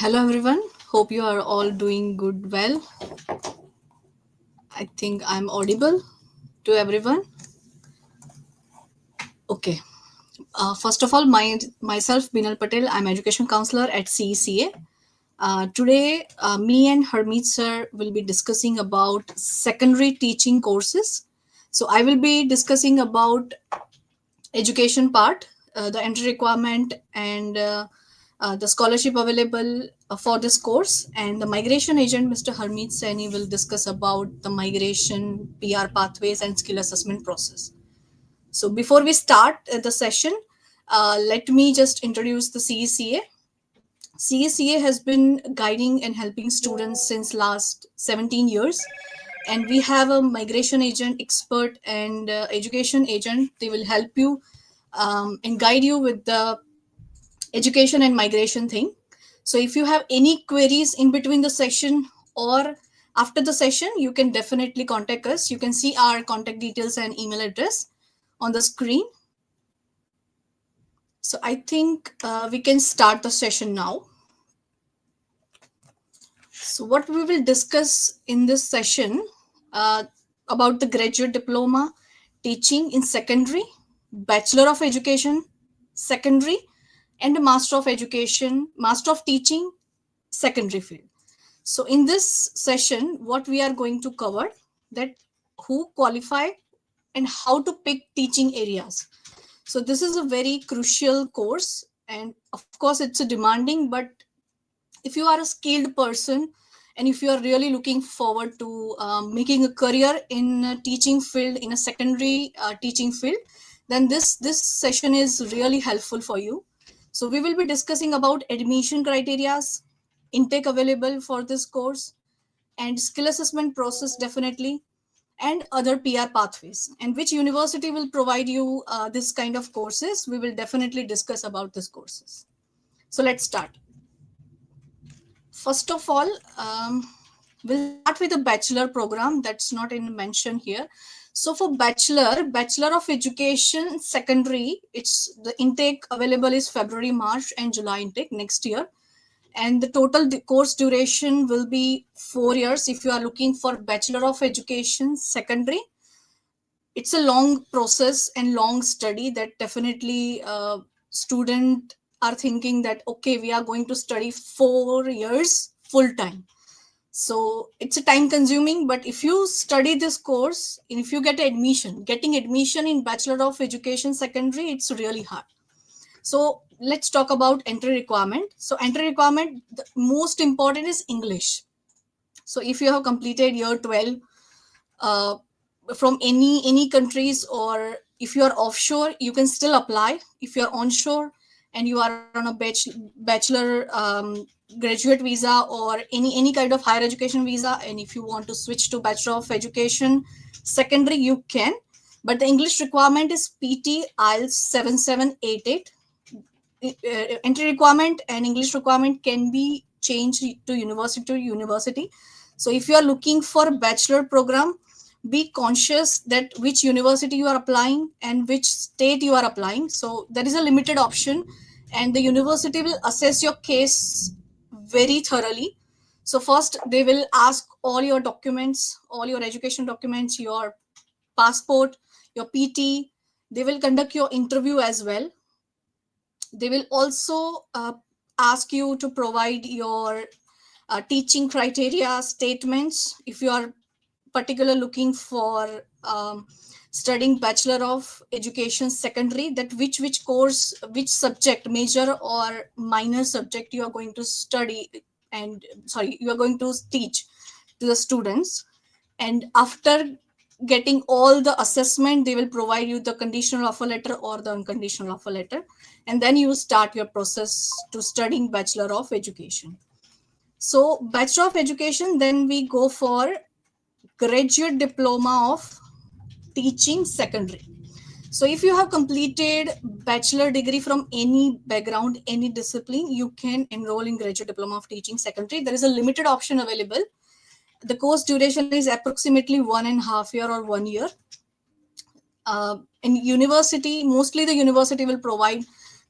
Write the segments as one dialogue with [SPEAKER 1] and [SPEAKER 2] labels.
[SPEAKER 1] Hello everyone. Hope you are all doing good. Well, I think I'm audible to everyone. Okay. First of all, myself Binal Patel. I'm education counselor at CECA. Today, me and Harmeet sir will be discussing about secondary teaching courses. So I will be discussing about education part, the entry requirement, and the scholarship available for this course. And the migration agent, Mr. Harmeet Saini, will discuss about the migration, PR pathways, and skill assessment process. So before we start the session, let me just introduce the CECA. CECA has been guiding and helping students since last 17 years, and we have a migration agent expert and education agent. They will help you and guide you with the education and migration thing. So if you have any queries in between the session or after the session, you can definitely contact us. You can see our contact details and email address on the screen. So I think we can start the session now. So what we will discuss in this session uh, about the graduate diploma teaching in secondary, bachelor of education secondary, and a master of education, master of teaching secondary field. So in this session, what we are going to cover, that who qualify and how to pick teaching areas. So this is a very crucial course, and of course it's a demanding, but if you are a skilled person and if you are really looking forward to making a career in a teaching field, in a secondary teaching field, then this session is really helpful for you. So we will be discussing about admission criterias, intake available for this course, and skill assessment process definitely, and other PR pathways, and which university will provide you this kind of courses. We will definitely discuss about these courses. So let's start. First of all, we'll start with a bachelor program that's not in mention here. So for bachelor of education secondary, it's the intake available is February, March, and July intake next year. And the total course duration will be 4 years. If you are looking for bachelor of education secondary, it's a long process and long study that definitely student are thinking that okay, we are going to study 4 years full time. So it's a time consuming, but if you study this course and if you get admission, getting admission in bachelor of education secondary, it's really hard. So let's talk about entry requirement. So entry requirement, the most important is English. So if you have completed year 12 uh, from any countries, or if you are offshore, you can still apply. If you are onshore and you are on a bachelor graduate visa or any kind of higher education visa, and if you want to switch to bachelor of education secondary, you can. But the English requirement is PT IELTS 7788. Entry requirement and English requirement can be changed to university. So if you are looking for bachelor program, be conscious that which university you are applying and which state you are applying. So there is a limited option, and the university will assess your case very thoroughly. So first they will ask all your documents, all your education documents, your passport, your PT. They will conduct your interview as well. They will also ask you to provide your teaching criteria statements. If you are particular looking for studying bachelor of education secondary, that which course, which subject, major or minor subject you are going to study, and sorry, you are going to teach to the students. And after getting all the assessment, they will provide you the conditional offer letter or the unconditional offer letter, and then you start your process to studying bachelor of education. So bachelor of education, then we go for graduate diploma of teaching secondary. So if you have completed bachelor degree from any background, any discipline, you can enroll in graduate diploma of teaching secondary. There is a limited option available. The course duration is approximately 1.5 year or 1 year. In university, mostly the university will provide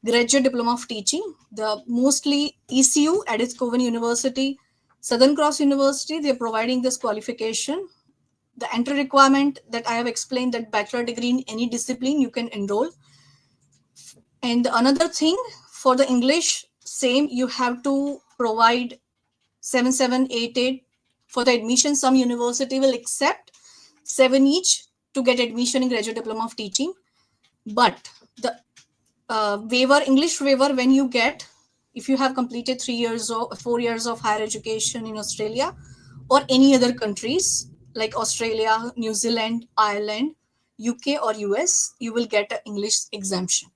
[SPEAKER 1] graduate diploma of teaching. The mostly ECU, Edith Cowan University, Southern Cross University, they're providing this qualification. The entry requirement that I have explained, that bachelor degree in any discipline you can enroll. And another thing, for the English, same, you have to provide 7788 for the admission. Some university will accept 7 each to get admission in graduate diploma of teaching. But the waiver, English waiver, when you get, if you have completed 3 years or 4 years of higher education in Australia or any other countries like Australia, New Zealand, Ireland, UK or US, you will get an English exemption.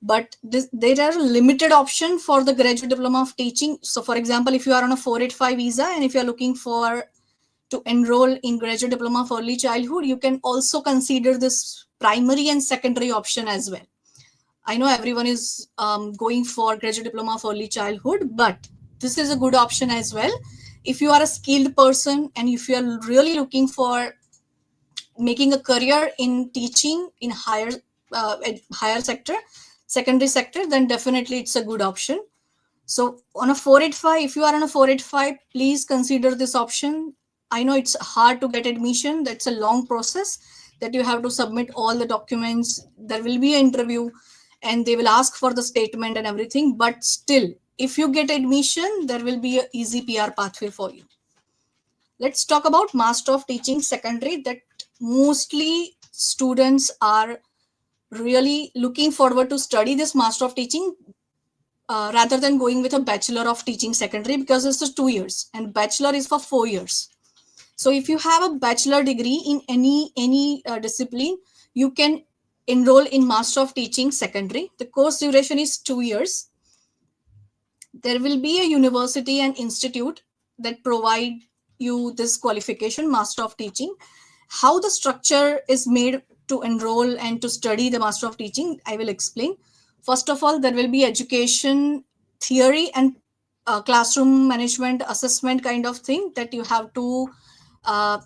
[SPEAKER 1] But there are limited option for the graduate diploma of teaching. So for example, if you are on a 485 visa and if you are looking for to enroll in graduate diploma of early childhood, you can also consider this primary and secondary option as well. I know everyone is going for graduate diploma of early childhood, but this is a good option as well. If you are a skilled person and if you are really looking for making a career in teaching in higher sector, secondary sector, then definitely it's a good option. So on a 485, if you are on a 485, please consider this option. I know it's hard to get admission. That's a long process that you have to submit all the documents. There will be an interview and they will ask for the statement and everything. But still, if you get admission, there will be an easy PR pathway for you. Let's talk about Master of Teaching Secondary, that mostly students are really looking forward to study this Master of Teaching rather than going with a Bachelor of Teaching Secondary, because this is 2 years and Bachelor is for 4 years. So if you have a bachelor degree in any discipline, you can enroll in Master of Teaching Secondary. The course duration is 2 years. There will be a university and institute that provide you this qualification, Master of Teaching. How the structure is made to enroll and to study the Master of Teaching, I will explain. First of all, there will be education theory and classroom management assessment kind of thing that you have to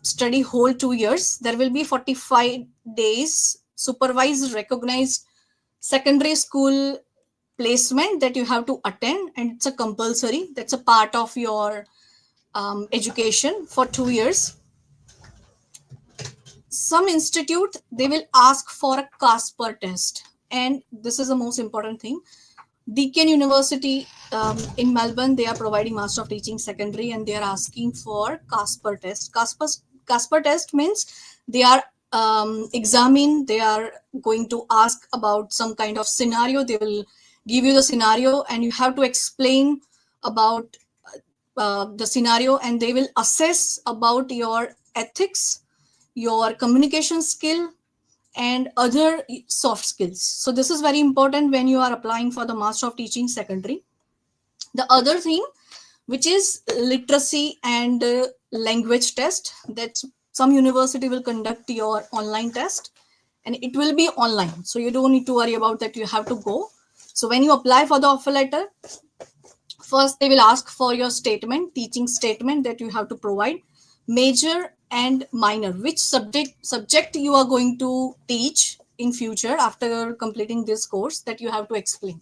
[SPEAKER 1] study whole 2 years. There will be 45 days supervised, recognized secondary school placement that you have to attend, and it's a compulsory. That's a part of your education for 2 years. Some institute, they will ask for a Casper test, and this is the most important thing. Deakin University in Melbourne, they are providing Master of Teaching Secondary and they are asking for Casper test. Casper test means they are they are going to ask about some kind of scenario. They will give you the scenario and you have to explain about the scenario, and they will assess about your ethics, your communication skill, and other soft skills. So this is very important when you are applying for the Master of Teaching Secondary. The other thing, which is literacy and language test, that some university will conduct your online test and it will be online. So you don't need to worry about that, you have to go. So when you apply for the offer letter, first they will ask for your statement, teaching statement that you have to provide, major and minor, which subject you are going to teach in future after completing this course, that you have to explain.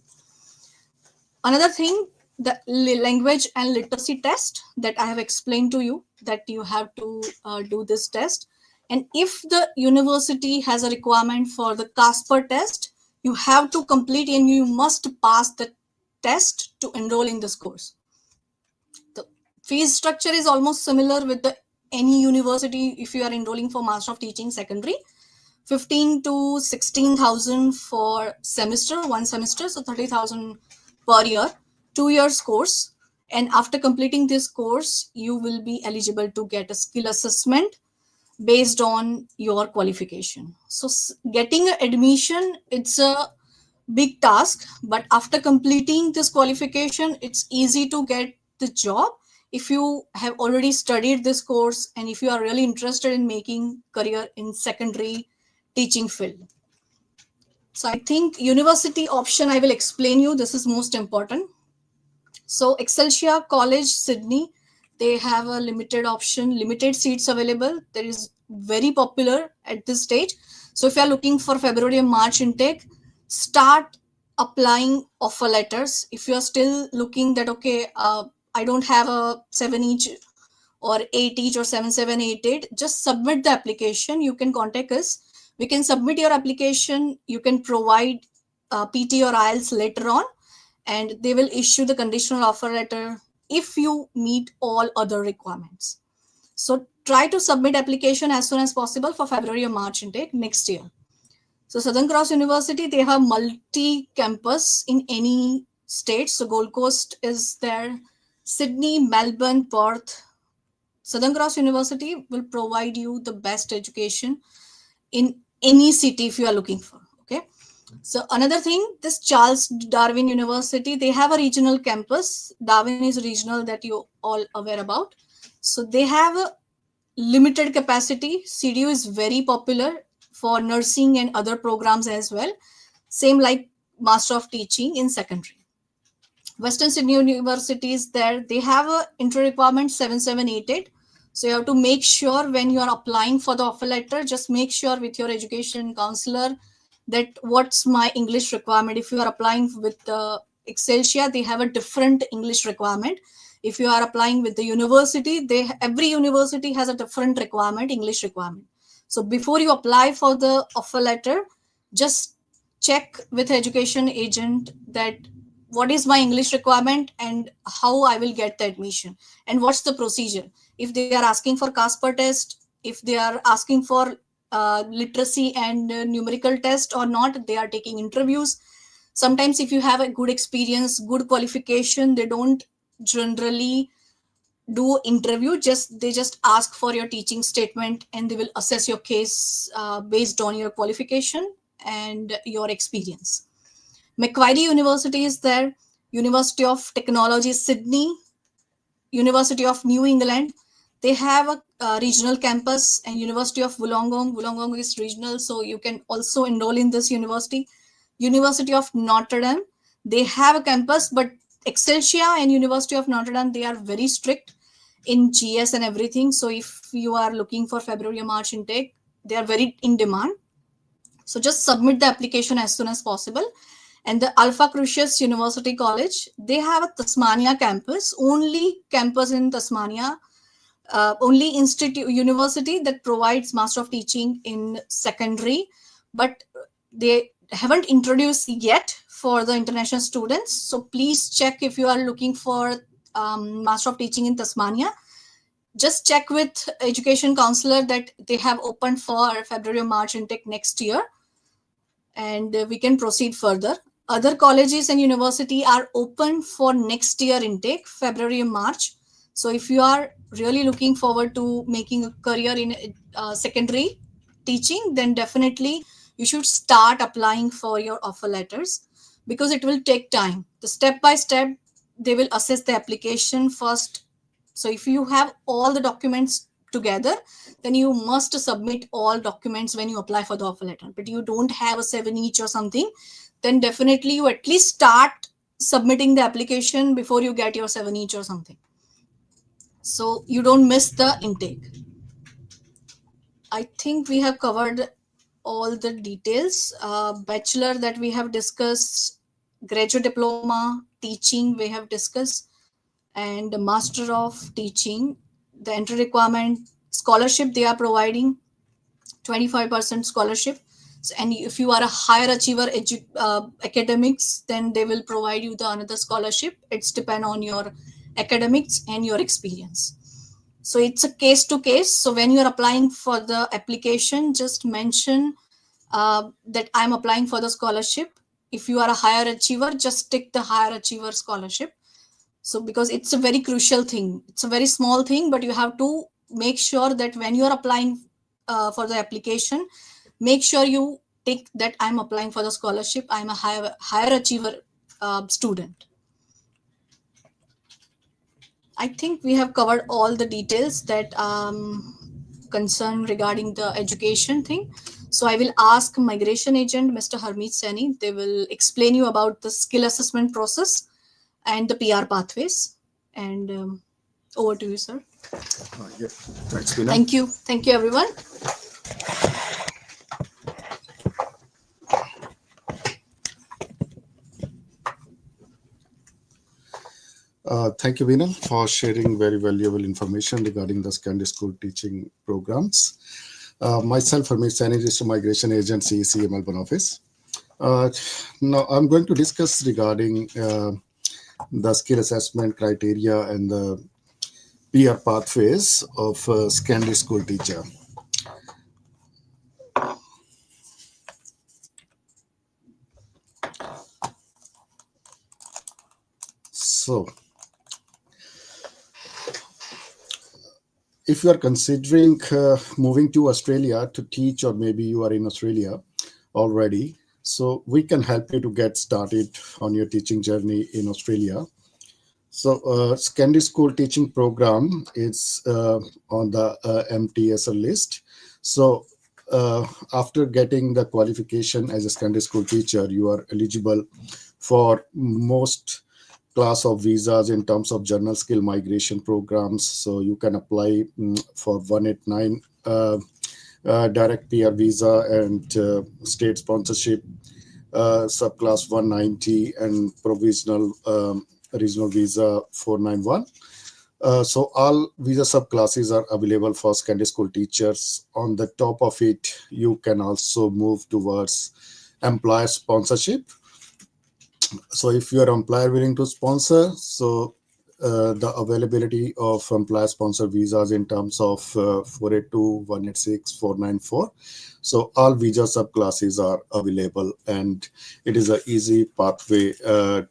[SPEAKER 1] Another thing, the language and literacy test that I have explained to you, that you have to do this test. And if the university has a requirement for the Casper test, you have to complete and you must pass the test to enroll in this course. The fees structure is almost similar with any university. If you are enrolling for Master of Teaching Secondary, 15 to 16,000 for semester, one semester, so 30,000 per year, 2 years course. And after completing this course, you will be eligible to get a skill assessment based on your qualification. So getting admission, it's a big task, but after completing this qualification, it's easy to get the job if you have already studied this course and if you are really interested in making career in secondary teaching field. So I think university option, I will explain you, this is most important. So Excelsior College, Sydney, they have a limited option, limited seats available. There is very popular at this stage. So if you are looking for February and March intake, start applying offer letters, if you are still looking that, okay, I don't have a 7 each or 8 each or 7788, just submit the application. You can contact us. We can submit your application. You can provide PT or IELTS later on, and they will issue the conditional offer letter if you meet all other requirements. So try to submit application as soon as possible for February or March intake next year. So Southern Cross University, they have multi-campus in any state. So Gold Coast is there, Sydney, Melbourne, Perth. Southern Cross University will provide you the best education in any city if you are looking for. Okay. So another thing, this Charles Darwin University, they have a regional campus. Darwin is regional, that you all aware about. So they have a limited capacity. CDU is very popular for nursing and other programs as well. Same like Master of Teaching in secondary. Western Sydney University is there. They have a inter requirement 7788. So you have to make sure when you are applying for the offer letter, just make sure with your education counselor that what's my English requirement. If you are applying with the Excelsia, they have a different English requirement. If you are applying with the university, every university has a different requirement, English requirement. So before you apply for the offer letter, just check with education agent that what is my English requirement and how I will get the admission and what's the procedure. If they are asking for CASPER test, if they are asking for literacy and numerical test or not, they are taking interviews. Sometimes if you have a good experience, good qualification, they don't generally do interview, they just ask for your teaching statement, and they will assess your case based on your qualification and your experience. Macquarie University is there, University of Technology Sydney, University of New England. They have a regional campus, and University of Wollongong. Wollongong is regional, so you can also enroll in this university. University of Notre Dame, they have a campus, but Excelsia and University of Notre Dame, they are very strict in GS and everything. So if you are looking for February or March intake, they are very in demand. So just submit the application as soon as possible. And the Alpha Crucius University College, they have a Tasmania campus, only campus in Tasmania, only university that provides Master of Teaching in secondary, but they haven't introduced yet for the international students. So please check if you are looking for Master of Teaching in Tasmania. Just check with education counselor that they have opened for February or March intake next year, and we can proceed further. Other colleges and university are open for next year intake, February and March. So if you are really looking forward to making a career in secondary teaching, then definitely you should start applying for your offer letters, because it will take time. The step by step, they will assess the application first. So if you have all the documents together, then you must submit all documents when you apply for the offer letter. But you don't have a 7 each or something, then definitely you at least start submitting the application before you get your 7 each or something, so you don't miss the intake. I think we have covered all the details. Bachelor that we have discussed, graduate diploma, teaching we have discussed, and Master of Teaching, the entry requirement, scholarship they are providing 25% scholarship. So, and if you are a higher achiever academics, then they will provide you the another scholarship. It's depend on your academics and your experience. So it's a case to case. So when you're applying for the application, just mention that I'm applying for the scholarship. If you are a higher achiever, just take the higher achiever scholarship. So because it's a very crucial thing, it's a very small thing, but you have to make sure that when you're applying for the application, make sure you take that I'm applying for the scholarship, I'm a higher achiever student. I think we have covered all the details that concern regarding the education thing. So I will ask migration agent, Mr. Harmeet Saini. They will explain you about the skill assessment process and the PR pathways. And over to you, sir.
[SPEAKER 2] Yeah. Thanks, Veena.
[SPEAKER 1] Thank you. Thank you, everyone.
[SPEAKER 2] Thank you, Vinal, for sharing very valuable information regarding the secondary school teaching programs. Myself, Ramesh Saini, Register Migration Agency, CA Melbourne office. Now, I'm going to discuss regarding the skill assessment criteria and the PR pathways of secondary school teacher. So, if you are considering moving to Australia to teach, or maybe you are in Australia already, so we can help you to get started on your teaching journey in Australia. So, secondary school teaching program is on the MTSL list. So, after getting the qualification as a secondary school teacher, you are eligible for most class of visas in terms of general skill migration programs. So you can apply for 189 direct PR visa and state sponsorship, subclass 190, and provisional regional visa 491. So all visa subclasses are available for secondary school teachers. On the top of it, you can also move towards employer sponsorship. So if your employer willing to sponsor, so the availability of employer sponsor visas in terms of 482, 186, 494. So all visa subclasses are available, and it is an easy pathway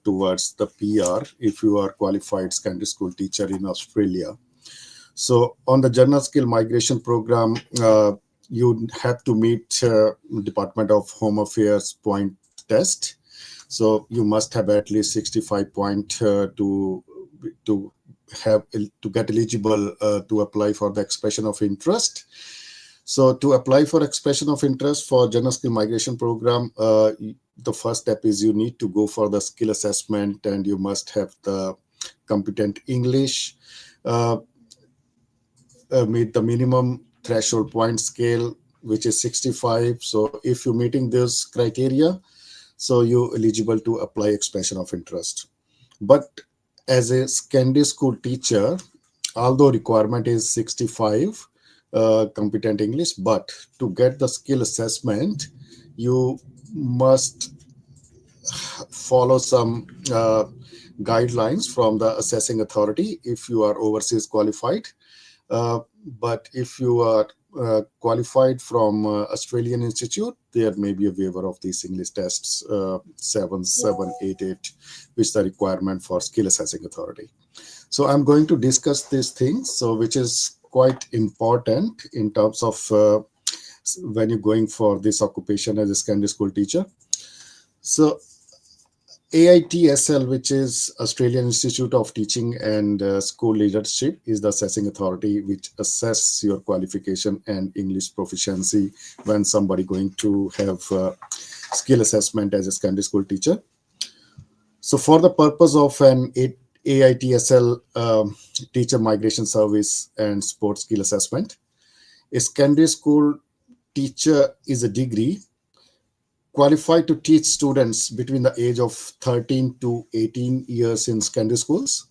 [SPEAKER 2] towards the PR if you are qualified secondary school teacher in Australia. So on the general skill migration program, you have to meet Department of Home Affairs point test. So you must have at least 65 point to get eligible to apply for the expression of interest. So to apply for expression of interest for general skill migration program, the first step is you need to go for the skill assessment, and you must have the competent English, meet the minimum threshold point scale, which is 65. So if you're meeting this criteria, so you're eligible to apply expression of interest. But as a secondary school teacher, although requirement is 65 competent English, but to get the skill assessment, you must follow some guidelines from the assessing authority if you are overseas qualified. But if you are qualified from Australian Institute, there may be a waiver of these English tests 7788, which is the requirement for skill assessing authority. So I'm going to discuss these things, so which is quite important in terms of when you're going for this occupation as a secondary school teacher. So AITSL, which is Australian Institute of Teaching and School Leadership, is the assessing authority which assess your qualification and English proficiency when somebody going to have skill assessment as a secondary school teacher. So for the purpose of an AITSL teacher migration service and sports skill assessment, a secondary school teacher is a degree qualified to teach students between the age of 13 to 18 years in secondary schools.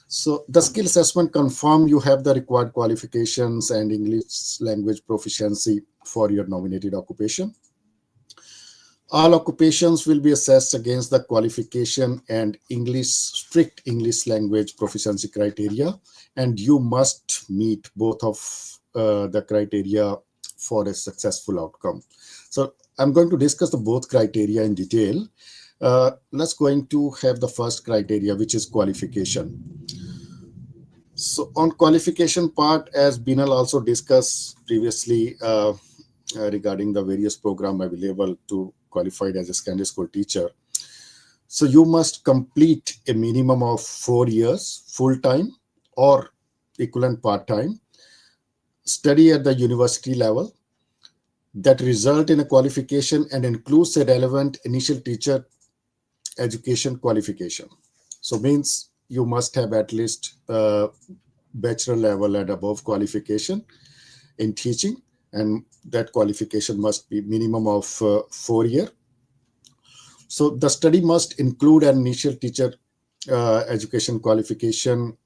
[SPEAKER 2] So the skill assessment confirm you have the required qualifications and English language proficiency for your nominated occupation. All occupations will be assessed against the qualification and strict English language proficiency criteria, and you must meet both of the criteria for a successful outcome. So I'm going to discuss the both criteria in detail. Let's going to have the first criteria, which is qualification. So on qualification part, as Binal also discussed previously regarding the various program available to qualified as a secondary school teacher. So you must complete a minimum of 4 years full-time or equivalent part-time study at the university level that result in a qualification and includes a relevant initial teacher education qualification. So means you must have at least bachelor level and above qualification in teaching, and that qualification must be minimum of 4 years. So the study must include an initial teacher education qualification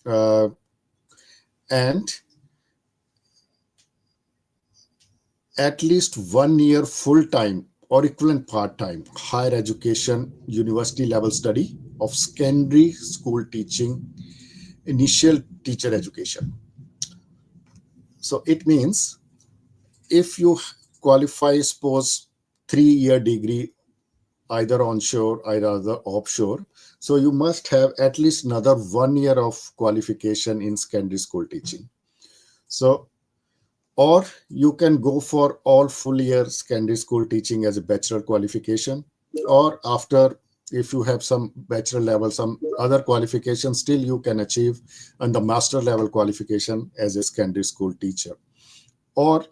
[SPEAKER 2] and at least 1 year full-time or equivalent part-time higher education university level study of secondary school teaching, initial teacher education. So it means if you qualify, suppose 3-year degree, either onshore, either offshore, so you must have at least another 1 year of qualification in secondary school teaching. So, or you can go for all full year secondary school teaching as a bachelor qualification, or after, if you have some bachelor level, some other qualification, still you can achieve and the master level qualification as a secondary school teacher. Or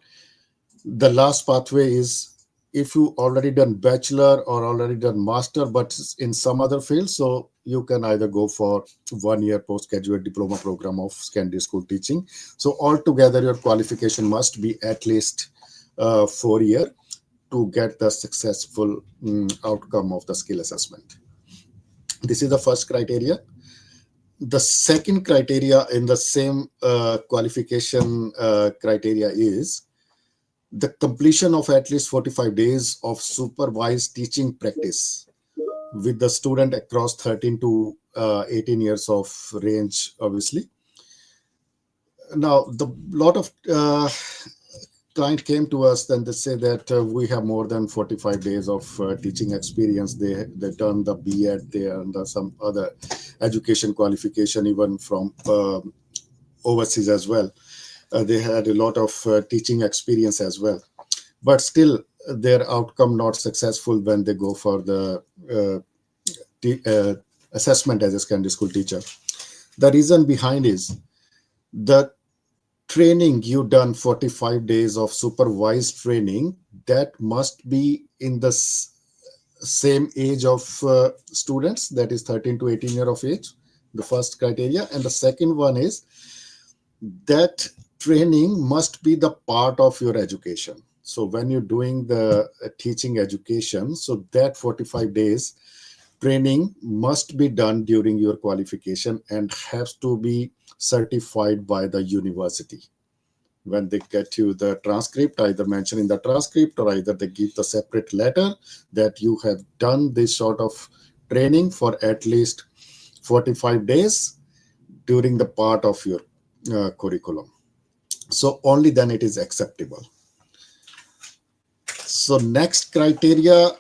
[SPEAKER 2] the last pathway is if you already done bachelor or already done master, but in some other field, so you can either go for 1 year postgraduate diploma program of secondary school teaching. So altogether, your qualification must be at least 4 year to get the successful outcome of the skill assessment. This is the first criteria. The second criteria in the same qualification criteria is the completion of at least 45 days of supervised teaching practice with the student across 13 to 18 years of range, obviously. Now, the lot of client came to us, then they say that we have more than 45 days of teaching experience. They done the B.Ed, they and some other education qualification, even from overseas as well. They had a lot of teaching experience as well, but still their outcome not successful when they go for the assessment as a secondary school teacher. The reason behind is the training you done 45 days of supervised training, that must be in the same age of students, that is 13 to 18 year of age, the first criteria. And the second one is that training must be the part of your education. So when you're doing the teaching education, so that 45 days training must be done during your qualification and has to be certified by the university. When they get you the transcript, either mention in the transcript or either they give the separate letter that you have done this sort of training for at least 45 days during the part of your curriculum. So only then it is acceptable. So next criteria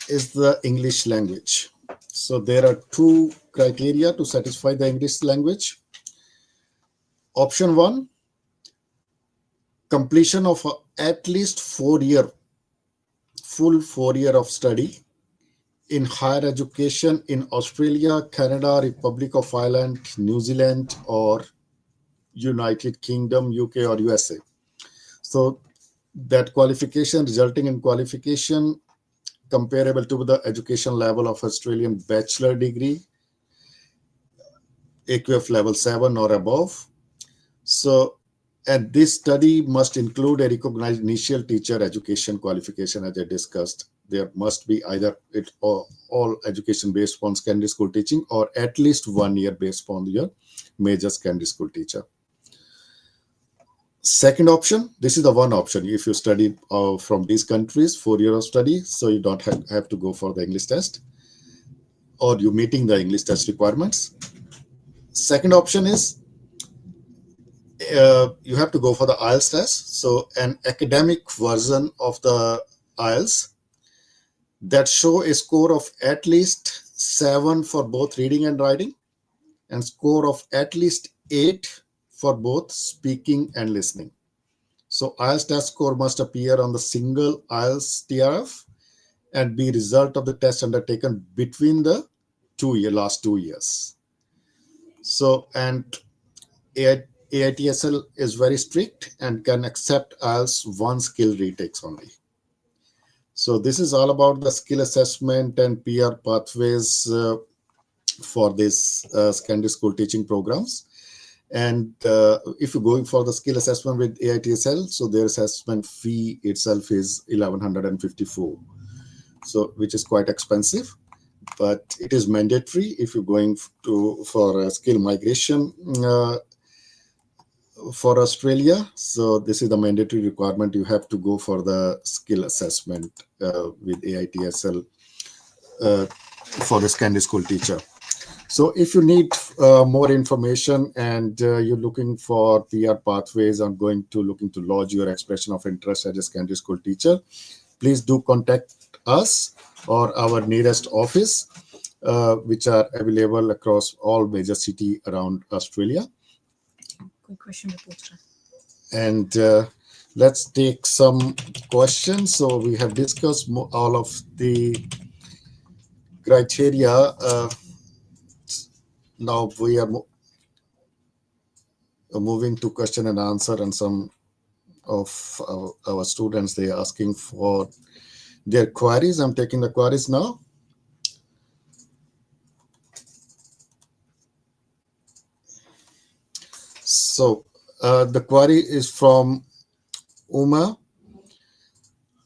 [SPEAKER 2] is the English language. So there are two criteria to satisfy the English language. Option 1, completion of at least 4 year, full 4 year of study in higher education in Australia, Canada, Republic of Ireland, New Zealand, or United Kingdom, UK, or USA. So that qualification resulting in qualification comparable to the education level of Australian bachelor degree, AQF level 7 or above. So, and this study must include a recognized initial teacher education qualification, as I discussed. There must be either it or all education based on secondary school teaching, or at least 1 year based on your major secondary school teacher. Second option, this is the one option. If you study from these countries, 4 years of study, so you don't have to go for the English test, or you meeting the English test requirements. Second option is you have to go for the IELTS test. So an academic version of the IELTS that show a score of at least 7 for both reading and writing, and score of at least 8 for both speaking and listening. So IELTS test score must appear on the single IELTS TRF and be result of the test undertaken between the last 2 years. So, and AITSL is very strict and can accept IELTS 1 skill retakes only. So this is all about the skill assessment and PR pathways for this secondary school teaching programs. And if you're going for the skill assessment with AITSL, so their assessment fee itself is 1,154, so which is quite expensive. but it is mandatory if you're going for a skill migration for Australia. So this is the mandatory requirement. You have to go for the skill assessment with AITSL for the secondary school teacher. So if you need more information and you're looking for PR pathways and looking to lodge your expression of interest as a secondary school teacher, please do contact us or our nearest office, which are available across all major cities around Australia.
[SPEAKER 1] Quick question.
[SPEAKER 2] And let's take some questions. So we have discussed all of the criteria. Now we are moving to question and answer, and some of our students, they are asking for their queries. I'm taking the queries now. So the query is from Uma.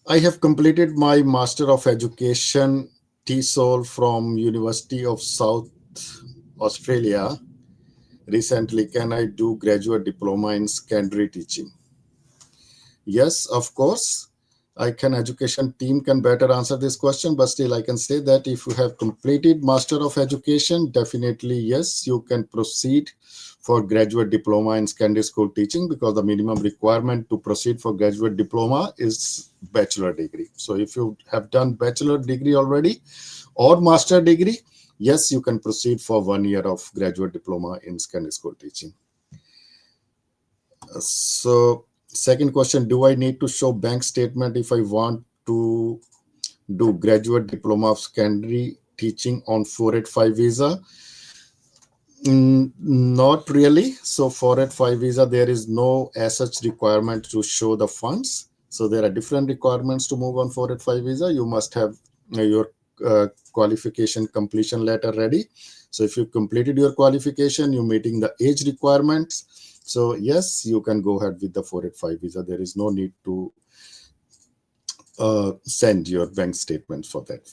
[SPEAKER 2] I have completed my Master of Education TESOL from University of South Australia recently. Can I do graduate diploma in secondary teaching? Yes, of course. Education team can better answer this question, but still I can say that if you have completed Master of Education, definitely yes, you can proceed for graduate diploma in secondary school teaching, because the minimum requirement to proceed for graduate diploma is bachelor degree. So if you have done bachelor degree already or master degree, yes, you can proceed for 1 year of graduate diploma in secondary school teaching. So second question, do I need to show bank statement if I want to do graduate diploma of secondary teaching on 485 visa? Not really. So 485 visa, there is no as such requirement to show the funds. So there are different requirements to move on 485 visa. You must have your qualification completion letter ready. So if you completed your qualification, you're meeting the age requirements. So yes, you can go ahead with the 485 visa. There is no need to send your bank statement for that.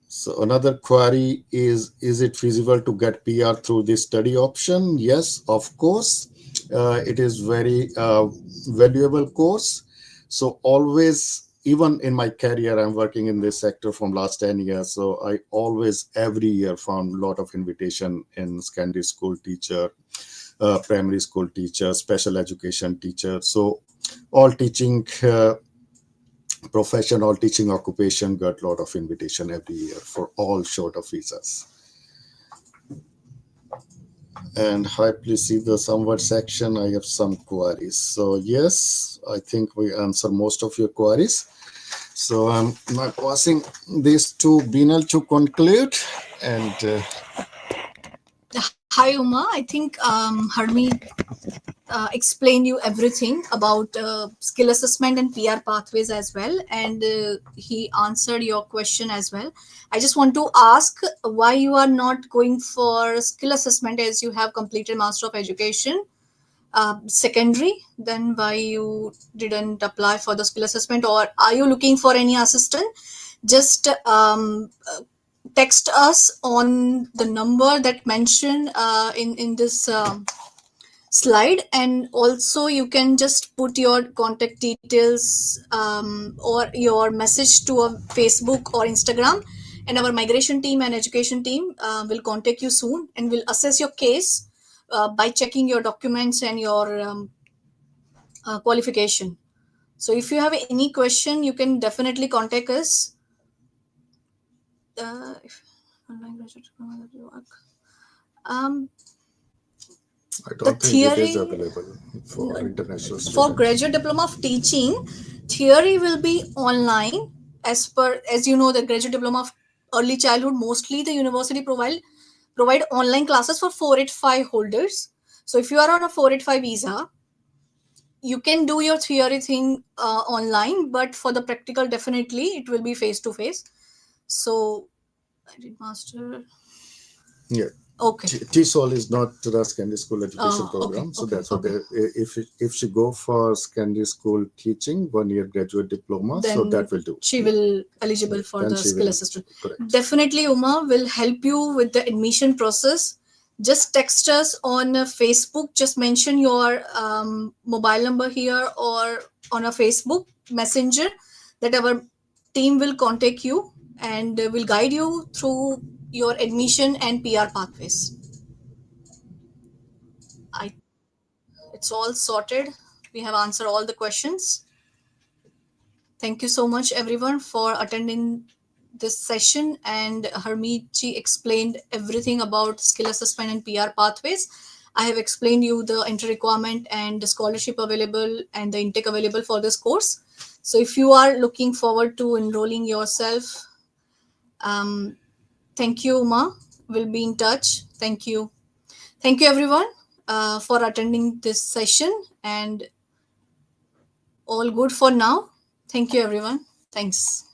[SPEAKER 2] So another query is it feasible to get PR through this study option? Yes, of course. It is very valuable course. So always, even in my career, I'm working in this sector from last 10 years. So I always, every year, found a lot of invitation in secondary school teacher, primary school teacher, special education teacher. So all teaching profession, all teaching occupation got a lot of invitation every year for all sort of visas. And hi, please see the somewhat section. I have some queries. So yes, I think we answer most of your queries. So I'm now passing this to Binal to conclude. And
[SPEAKER 1] hi Uma, I think Harmeet explained you everything about skill assessment and PR pathways as well, and he answered your question as well. I just want to ask why you are not going for skill assessment, as you have completed Master of Education secondary. Then why you didn't apply for the skill assessment, or are you looking for any assistant? Just text us on the number that mentioned in this slide, and also you can just put your contact details or your message to a Facebook or Instagram, and our migration team and education team will contact you soon and will assess your case by checking your documents and your qualification. So if you have any question, you can definitely contact us. If online graduate diploma that you work.
[SPEAKER 2] I don't think it is available for international students.
[SPEAKER 1] For graduate diploma of teaching, theory will be online. As you know, the graduate diploma of early childhood, mostly the university provide online classes for 485 holders. So if you are on a 485 visa, you can do your theory thing online, but for the practical, definitely it will be face to face. So I did master.
[SPEAKER 2] Yeah.
[SPEAKER 1] Okay.
[SPEAKER 2] TESOL is not the secondary school education
[SPEAKER 1] Oh, okay,
[SPEAKER 2] program, so
[SPEAKER 1] okay,
[SPEAKER 2] that's what
[SPEAKER 1] okay.
[SPEAKER 2] if she go for secondary school teaching 1 year graduate diploma, so
[SPEAKER 1] Then
[SPEAKER 2] that will do.
[SPEAKER 1] she
[SPEAKER 2] Yeah.
[SPEAKER 1] will eligible for
[SPEAKER 2] Then
[SPEAKER 1] the
[SPEAKER 2] she
[SPEAKER 1] skill
[SPEAKER 2] will-
[SPEAKER 1] assistant.
[SPEAKER 2] Correct.
[SPEAKER 1] Definitely Uma will help you with the admission process. Just text us on Facebook, just mention your mobile number here or on a Facebook messenger, that our team will contact you and will guide you through your admission and PR pathways. I It's all sorted. We have answered all the questions. Thank you so much, everyone, for attending this session. And Harmeet ji explained everything about skill assessment and PR pathways. I have explained you the entry requirement and the scholarship available and the intake available for this course. So if you are looking forward to enrolling yourself, um, thank you, Uma. We'll be in touch. Thank you. Thank you, everyone, for attending this session. And all good for now. Thank you, everyone. Thanks.